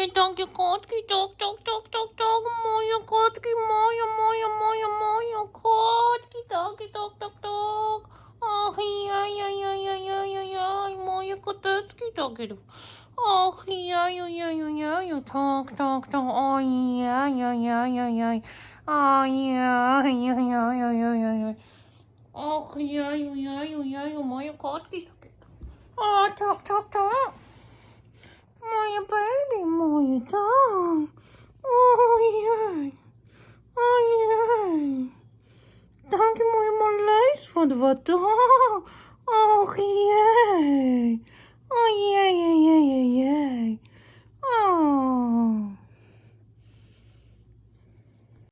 takie kotki, tok, tok, tok, tok, tok, moje kotki, moje kotki, takie, tok, tok, tok. Ach, jaj, jaj, jaj, jaj, jaj, jaj, jaj, moje koteczki takie. Ach, jaj, jaj, jaj, jaj, jaj, tok, tok, tok, oj, jaj, jaj, jaj, jaj, jaj. Oj, jaj, jaj, jaj, jaj, jaj, jaj, jaj. Och, jaju, jaju, jaju, moje kotki takie. O, tok, tok, tok. Moje baby, moje tak. Ojej. Ojej. Takie moje maleństwo dwa, tak. Och, jej. Ojej, jej, jej, jej. O.